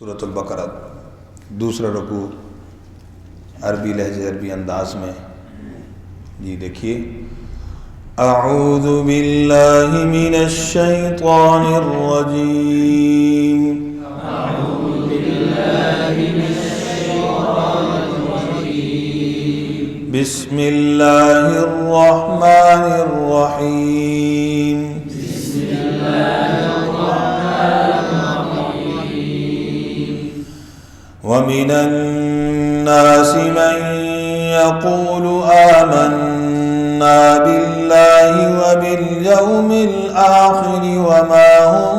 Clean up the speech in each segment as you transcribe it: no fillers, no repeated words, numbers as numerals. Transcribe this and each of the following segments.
सूरतुल बकरा दूसरा रुकू अरबी लहजे अरबी अंदाज में। जी देखिए, अऊज़ु बिल्लाहि मिनश शैतानिर रजीम, अऊज़ु बिल्लाहि मिनश शैतानिर रजीम, बिस्मिल्लाहिर रहमानिर रहीम, वमिनन नासि मन यक़ूलु आमन्ना बिल्लाहि व बिल यौमिल आखिर वमा हुम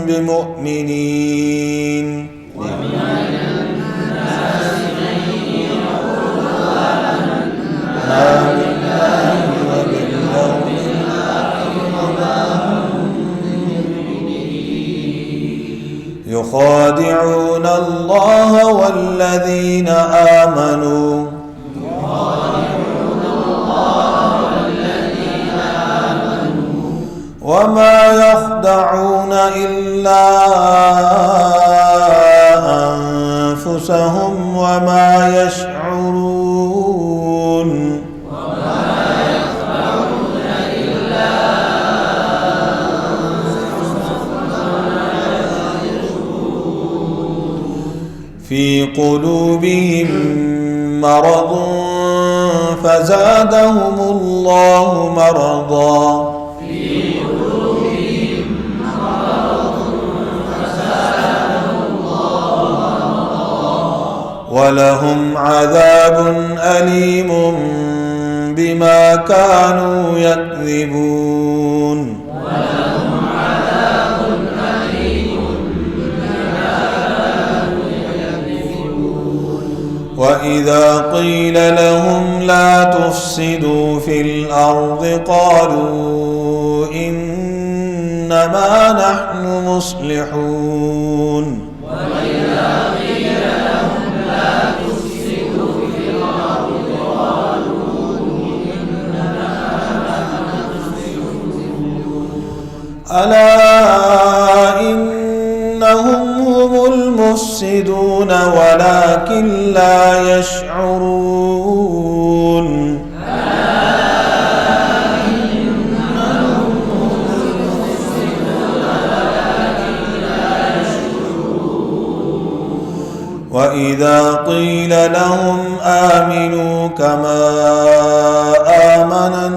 बिमुअ्मिनीन। युखादिऊन अल्लाह वल्लज़ीन आमनू वमा यख़दऊन इल्ला अन्फुसहुम वमा यशऊरून। फी क़ुलूबिहिम मरदुन फ़ज़ादहुमुल्लाहु मरदा वलहुम अज़ाबुन अलीमुन बिमा कानू यक्ज़िबून। वइज़ा क़ील लहुम ला तुफ़्सिदू फ़िल अर्ज़ि क़ालू इन्नमा नहनु मुस्लिहून। अला इन्नहुम हुमुल मुफ़्सिदून वलाकिन ला यशऊरून। वइज़ा क़ील लहुम आमिनू कमा आमनन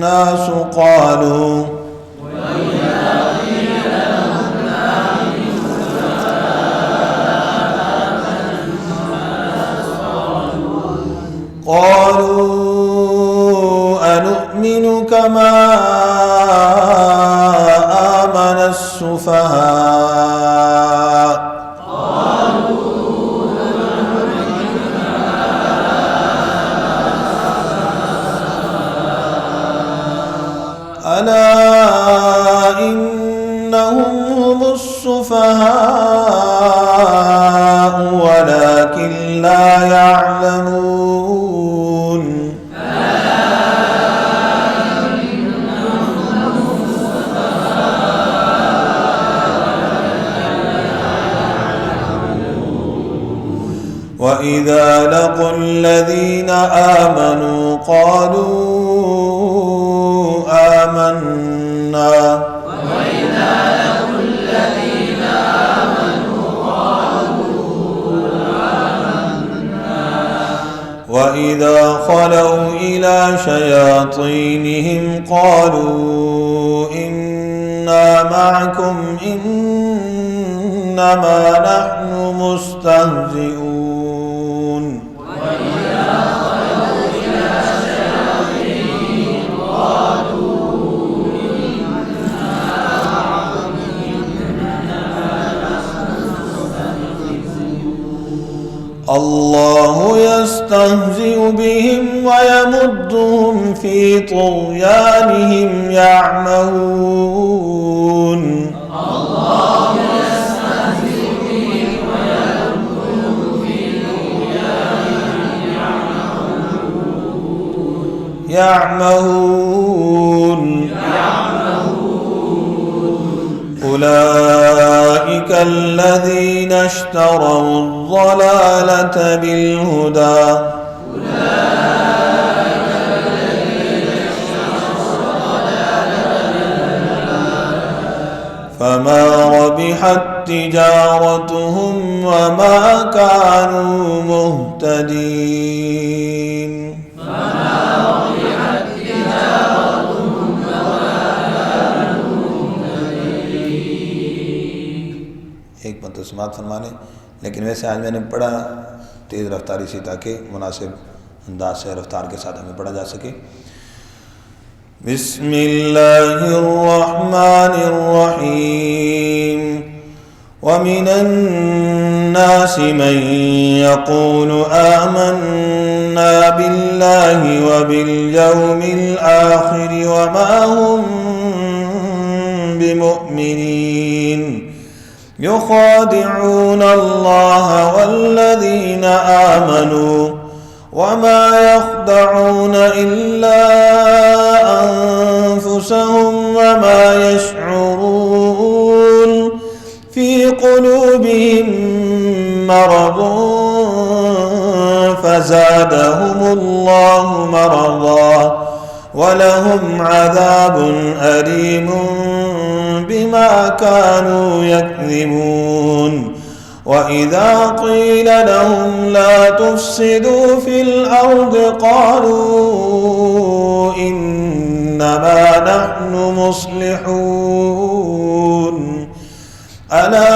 नास क़ालू अनुमिनु कमा आमन अस्सुफहा अला इन्नहुम हुमुस्सुफहा वलाकिन ला यअलमून। वइज़ा लक़ुल्लज़ीन आमनू क़ालू आमन्ना वइज़ा ख़लौ इला शयातीनिहिम क़ालू इन्ना मअकुम इन्नमा नहनु मुस्तहज़िऊन। अल्लाहु यस्तहज़िउ बिहिम व यमुद्दुहुम फ़ी तुग़यानिहिम यअमहून। यअमहून उलाइका أولئك الذين اشتروا الضلالة بالهدى فما ربحت تجارتهم وما كانوا مهتدين. एक पंत समात फरमाने, लेकिन वैसे आज मैंने पढ़ा तेज़ रफ्तारी से ताकि मुनासिब अंदाज से रफ्तार के साथ हमें पढ़ा जा सके। बिस्मिल्लाहिर्रहमानिर्रहीम। वमिन अन्नास मन यक़ूलु आमन्ना बिल्लाहि व बिल यौमिल आखिर वमा हुम बिमुमिनीन युखादिऊन अल्लाह वल्लज़ीना आमनू वमा यख़दऊन इल्ला अन्फुसहुम वमा यशऊरून फी क़ुलूबिहिम मरदुन फ़ज़ादहुमुल्लाहु मरदा वलहुम अज़ाबुन अलीमुन बिमा कानू यक्ज़िबून। वइज़ा क़ील लहुम ला तुफ़्सिदू फ़िल अर्ज़ि क़ालू इन्नमा नहनु मुस्लिहून अला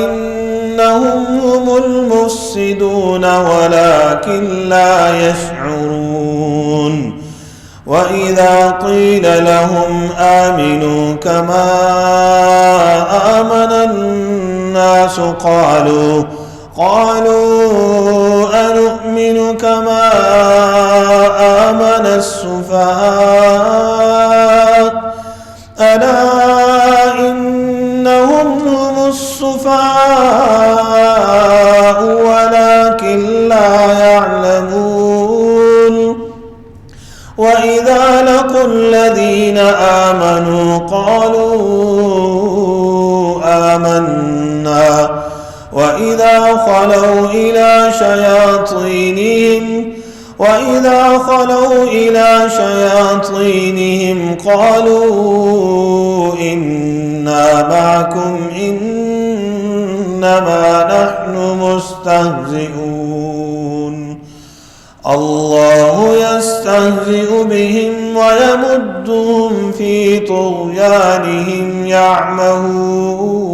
इन्नहुम हुमुल मुफ़्सिदून वलाकिन ला यशऊरून। वइज़ा क़ील लहुम आमिनू कमा आमनन الناس قالوا أنؤمن كما آمن السفهاء ألا إنهم هم السفهاء ولكن لا يعلمون. وإذا لقوا الذين آمنوا قالوا آمنا وإذا خلوا إلى شياطينهم قالوا إنا معكم إنما نحن مستهزئون. الله يستهزئ بهم ويمدهم في طغيانهم يعمهون.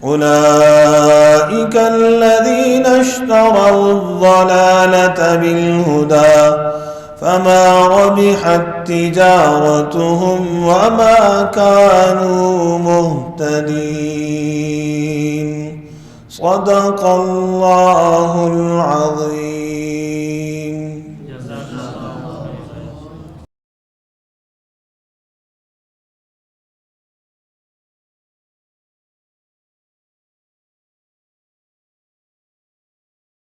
أولئك الذين اشتروا الضلالة بالهدى فما ربحت تجارتهم وما كانوا مهتدين. صدق الله العظيم.